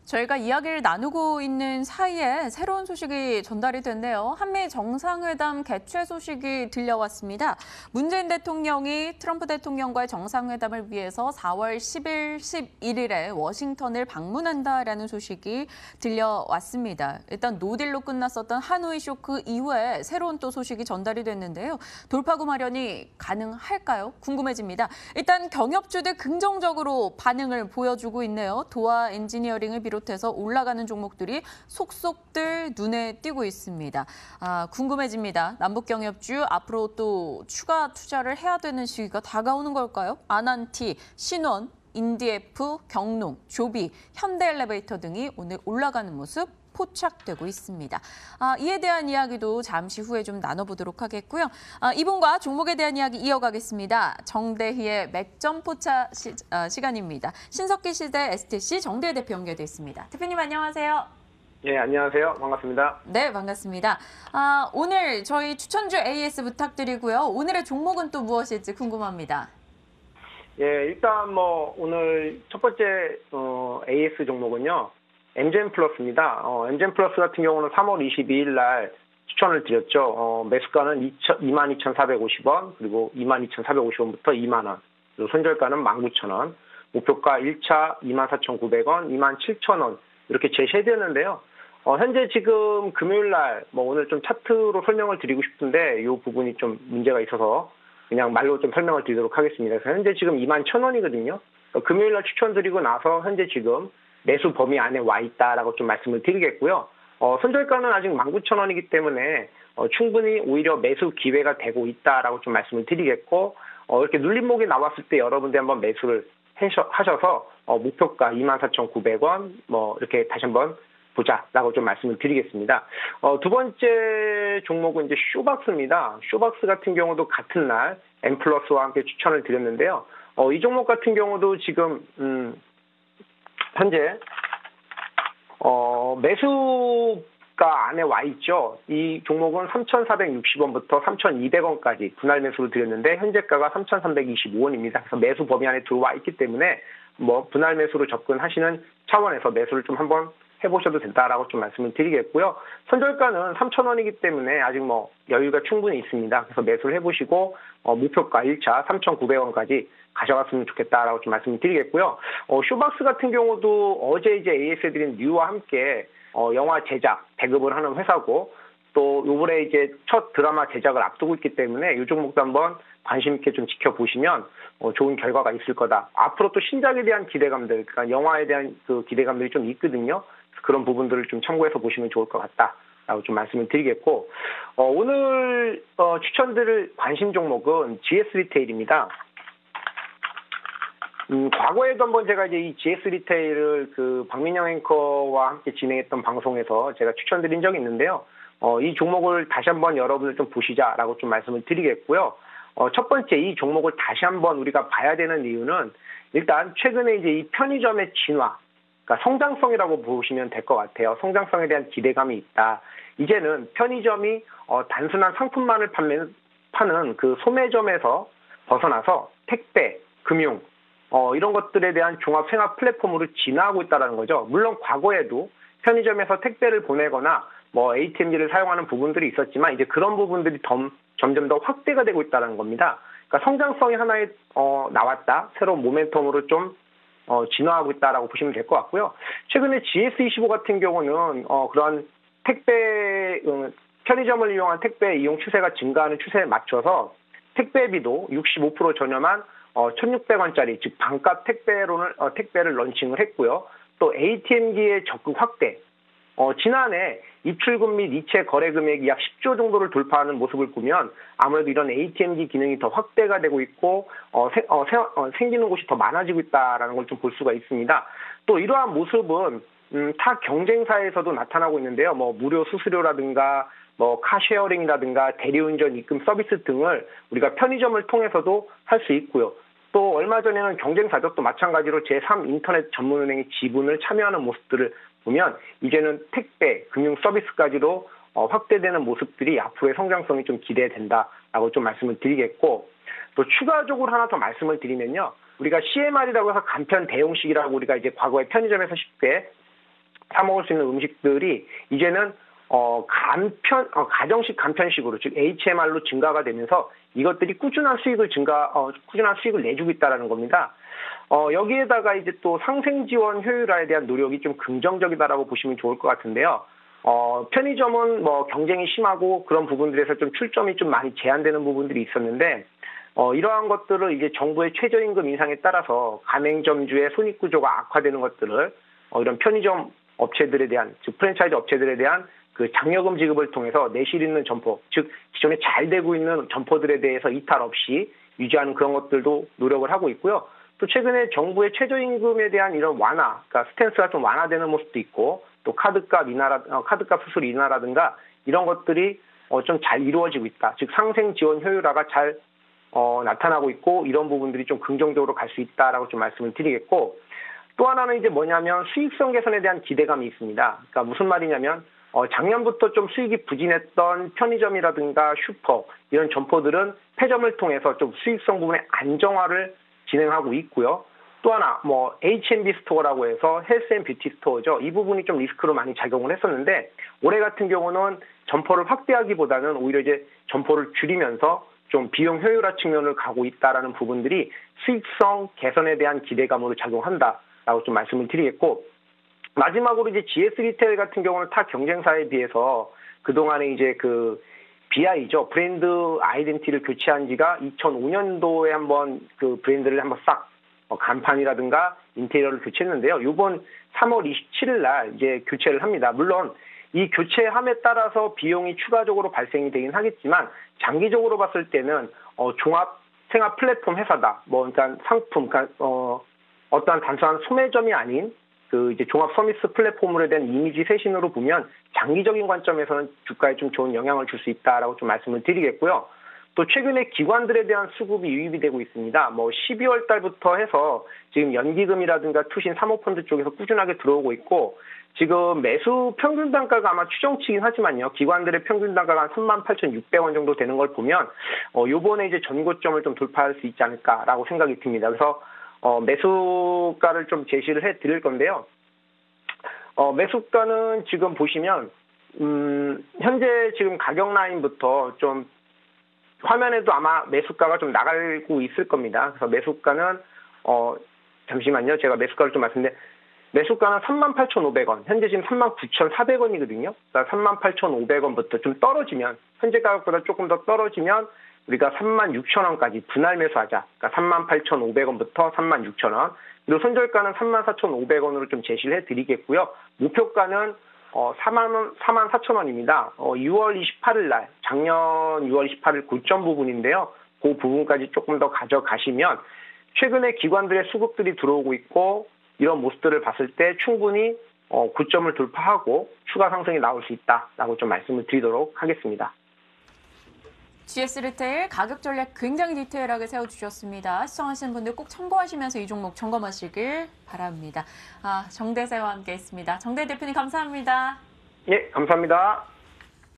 저희가 이야기를 나누고 있는 사이에 새로운 소식이 전달이 됐네요. 한미 정상회담 개최 소식이 들려왔습니다. 문재인 대통령이 트럼프 대통령과의 정상회담을 위해서 4월 10일, 11일에 워싱턴을 방문한다라는 소식이 들려왔습니다. 일단 노딜로 끝났었던 하노이 쇼크 이후에 새로운 또 소식이 전달이 됐는데요. 돌파구 마련이 가능할까요? 궁금해집니다. 일단 경협주들 긍정적으로 반응을 보여주고 있네요. 도화 엔지니어링을 비롯해서 올라가는 종목들이 속속들 눈에 띄고 있습니다. 궁금해집니다. 남북경협주 앞으로 또 추가 투자를 해야 되는 시기가 다가오는 걸까요? 아난티, 신원, 인디에프, 경농, 조비, 현대엘리베이터 등이 오늘 올라가는 모습 포착되고 있습니다. 이에 대한 이야기도 잠시 후에 좀 나눠보도록 하겠고요. 이분과 종목에 대한 이야기 이어가겠습니다. 정대희의 맥점 포차 시간입니다. 신석기 시대 STC 정대희 대표 연결돼 있습니다. 대표님 안녕하세요. 네, 안녕하세요. 반갑습니다. 네, 반갑습니다. 오늘 저희 추천주 AS 부탁드리고요. 오늘의 종목은 또 무엇일지 궁금합니다. 예, 일단 오늘 첫 번째 AS 종목은요. 엠젠 플러스입니다. 엠젠 플러스 같은 경우는 3월 22일 날 추천을 드렸죠. 매수가는 22,450원, 그리고 22,450원부터 2만 원, 그리고 손절가는 19,000원, 목표가 1차 24,900원, 27,000원 이렇게 제시해드렸는데요. 현재 지금 금요일 날 오늘 좀 차트로 설명을 드리고 싶은데 이 부분이 좀 문제가 있어서 그냥 말로 좀 설명을 드리도록 하겠습니다. 그래서 현재 지금 21,000원이거든요. 금요일 날 추천드리고 나서 현재 지금 매수 범위 안에 와 있다라고 좀 말씀을 드리겠고요. 손절가는 아직 19,000원이기 때문에 충분히 오히려 매수 기회가 되고 있다라고 좀 말씀을 드리겠고, 이렇게 눌림목이 나왔을 때 여러분들 한번 매수를 하셔서 목표가 24,900원 이렇게 다시 한번 보자라고 좀 말씀을 드리겠습니다. 두 번째 종목은 이제 쇼박스입니다. 쇼박스 같은 경우도 같은 날 엠플러스와 함께 추천을 드렸는데요. 이 종목 같은 경우도 지금 현재 매수가 안에 와 있죠. 이 종목은 3,460원부터 3,200원까지 분할 매수를 드렸는데 현재가가 3,325원입니다. 그래서 매수 범위 안에 들어와 있기 때문에 분할 매수로 접근하시는 차원에서 매수를 좀 한번 해보셔도 된다라고 좀 말씀을 드리겠고요. 손절가는 3,000원이기 때문에 아직 여유가 충분히 있습니다. 그래서 매수를 해보시고 목표가 1차 3,900원까지 가져갔으면 좋겠다라고 좀 말씀을 드리겠고요. 쇼박스 같은 경우도 어제 이제 AS에 드린 뉴와 함께 영화 제작 배급을 하는 회사고 또 요번에 이제 첫 드라마 제작을 앞두고 있기 때문에 이 종목도 한번 관심 있게 좀 지켜보시면 좋은 결과가 있을 거다. 앞으로 또 신작에 대한 기대감들, 그러니까 영화에 대한 그 기대감들이 좀 있거든요. 그런 부분들을 좀 참고해서 보시면 좋을 것 같다라고 좀 말씀을 드리겠고, 오늘 추천드릴 관심 종목은 GS 리테일입니다. 과거에도 한번 제가 이제 이 GS 리테일을 그 박민영 앵커와 함께 진행했던 방송에서 제가 추천드린 적이 있는데요. 이 종목을 다시 한번 여러분들 좀 보시자라고 좀 말씀을 드리겠고요. 첫 번째 이 종목을 다시 한번 우리가 봐야 되는 이유는 일단 최근에 이제 이 편의점의 진화, 그러니까 성장성이라고 보시면 될 것 같아요. 성장성에 대한 기대감이 있다. 이제는 편의점이 단순한 상품만을 파는 그 소매점에서 벗어나서 택배, 금융, 이런 것들에 대한 종합 생활 플랫폼으로 진화하고 있다는 거죠. 물론 과거에도 편의점에서 택배를 보내거나 ATM기를 사용하는 부분들이 있었지만 이제 그런 부분들이 점점 더 확대가 되고 있다는 겁니다. 그러니까 성장성이 하나에 나왔다. 새로운 모멘텀으로 좀 진화하고 있다라고 보시면 될 것 같고요. 최근에 GS25 같은 경우는 그런 택배 편의점을 이용한 택배 이용 추세가 증가하는 추세에 맞춰서 택배비도 65% 저렴한 1,600원짜리 즉 반값 택배를 런칭을 했고요. 또 ATM기의 적극 확대. 지난해 입출금 및 이체 거래 금액이 약 10조 정도를 돌파하는 모습을 보면 아무래도 이런 ATM기 기능이 더 확대가 되고 있고 생기는 곳이 더 많아지고 있다는 걸 좀 볼 수가 있습니다. 또 이러한 모습은 타 경쟁사에서도 나타나고 있는데요. 무료 수수료라든가 카쉐어링이라든가 대리운전 입금 서비스 등을 우리가 편의점을 통해서도 할 수 있고요. 또 얼마 전에는 경쟁사도 또 마찬가지로 제3 인터넷 전문은행의 지분을 참여하는 모습들을 보면 이제는 택배, 금융 서비스까지도 확대되는 모습들이 앞으로의 성장성이 좀 기대된다라고 좀 말씀을 드리겠고, 또 추가적으로 하나 더 말씀을 드리면요. 우리가 CMR이라고 해서 간편 대용식이라고 우리가 이제 과거에 편의점에서 쉽게 사 먹을 수 있는 음식들이 이제는 가정식 간편식으로, 즉 HMR로 증가가 되면서 이것들이 꾸준한 수익을 내주고 있다라는 겁니다. 여기에다가 이제 또 상생 지원 효율화에 대한 노력이 좀 긍정적이다라고 보시면 좋을 것 같은데요. 편의점은 뭐 경쟁이 심하고 그런 부분들에서 좀 출점이 좀 많이 제한되는 부분들이 있었는데, 이러한 것들을 이제 정부의 최저임금 인상에 따라서 가맹점주의 손익 구조가 악화되는 것들을 이런 편의점 업체들에 대한, 즉 프랜차이즈 업체들에 대한 그 장려금 지급을 통해서 내실 있는 점포, 즉 기존에 잘 되고 있는 점포들에 대해서 이탈 없이 유지하는 그런 것들도 노력을 하고 있고요. 또 최근에 정부의 최저임금에 대한 이런 완화, 그러니까 스탠스가 좀 완화되는 모습도 있고, 또 카드값 수수료 인하라든가 이런 것들이 좀 잘 이루어지고 있다. 즉 상생 지원 효율화가 잘 나타나고 있고, 이런 부분들이 좀 긍정적으로 갈 수 있다라고 좀 말씀을 드리겠고, 또 하나는 이제 뭐냐면 수익성 개선에 대한 기대감이 있습니다. 그러니까 무슨 말이냐면 작년부터 좀 수익이 부진했던 편의점이라든가 슈퍼 이런 점포들은 폐점을 통해서 좀 수익성 부분의 안정화를 진행하고 있고요. 또 하나 뭐 H&B 스토어라고 해서 헬스 앤 뷰티 스토어죠. 이 부분이 좀 리스크로 많이 작용을 했었는데, 올해 같은 경우는 점포를 확대하기보다는 오히려 이제 점포를 줄이면서 좀 비용 효율화 측면을 가고 있다라는 부분들이 수익성 개선에 대한 기대감으로 작용한다라고 좀 말씀을 드리겠고, 마지막으로 이제 GS 리테일 같은 경우는 타 경쟁사에 비해서 그동안에 이제 그 BI죠. 브랜드 아이덴티티를 교체한 지가 2005년도에 한번 그 브랜드를 한번 싹 간판이라든가 인테리어를 교체했는데요. 이번 3월 27일 날 이제 교체를 합니다. 물론 이 교체함에 따라서 비용이 추가적으로 발생이 되긴 하겠지만, 장기적으로 봤을 때는 종합 생활 플랫폼 회사다. 뭐 그러니까 상품, 그러니까 어떠한 단순한 소매점이 아닌 그 이제 종합 서비스 플랫폼으로 된 이미지 쇄신으로 보면 장기적인 관점에서는 주가에 좀 좋은 영향을 줄 수 있다라고 좀 말씀을 드리겠고요. 또 최근에 기관들에 대한 수급이 유입이 되고 있습니다. 뭐 12월 달부터 해서 지금 연기금이라든가 투신 사모펀드 쪽에서 꾸준하게 들어오고 있고, 지금 매수 평균 단가가 아마 추정치긴 하지만요. 기관들의 평균 단가가 한 38,600원 정도 되는 걸 보면 요번에 이제 전고점을 좀 돌파할 수 있지 않을까라고 생각이 듭니다. 그래서 매수가를 좀 제시를 해 드릴 건데요. 매수가는 지금 보시면 현재 지금 가격 라인부터 좀 화면에도 아마 매수가가 좀 나가고 있을 겁니다. 그래서 매수가는 잠시만요. 제가 매수가를 좀 말씀드렸는데, 매수가는 38,500원, 현재 지금 39,400원이거든요. 그러니까 38,500원부터 좀 떨어지면, 현재 가격보다 조금 더 떨어지면 우리가 36,000원까지 분할 매수하자. 그러니까 38,500원부터 36,000원. 그리고 손절가는 34,500원으로 좀 제시를 해드리겠고요. 목표가는 44,000원입니다. 6월 28일 날, 작년 6월 28일 고점 부분인데요. 그 부분까지 조금 더 가져가시면 최근에 기관들의 수급들이 들어오고 있고, 이런 모습들을 봤을 때 충분히 고점을 돌파하고 추가 상승이 나올 수 있다라고 좀 말씀을 드리도록 하겠습니다. GS 리테일 가격 전략 굉장히 디테일하게 세워주셨습니다. 시청하시는 분들 꼭 참고하시면서 이 종목 점검하시길 바랍니다. 정대세와 함께했습니다. 정대 대표님 감사합니다. 예, 감사합니다.